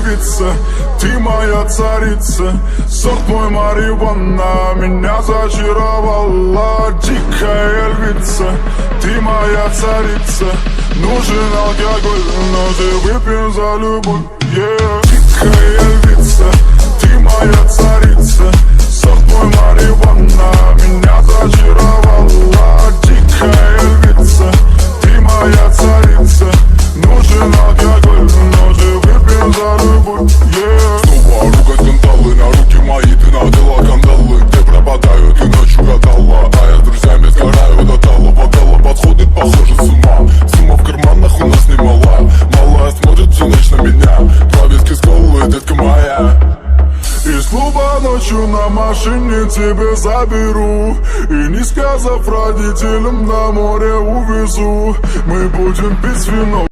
львица, ты моя царица. Сорт мой марихуана меня зачаровала. Дикая львица, ты моя царица. Нужен алкоголь, но же выпьем за любовь, yeah. Дикая львица, ты моя царица. Сорт мой марихуана меня зачаровала. Дикая львица, ты моя царица. Нужен алкоголь, но же выпьем за любовь, yeah. Снова ругать скандалы, на руки мои ты надела кандалы. Где пропадаю, ты ночью гадала, а я с друзьями сгораю до тала. Водала подходит, похоже, с ума. Сумма в карманах у нас немала. Малая смотрит всю ночь на меня. Два виски с колой, детка моя. Из клуба ночью на машине тебе заберу. И не сказав родителям, на море увезу. Мы будем пить вино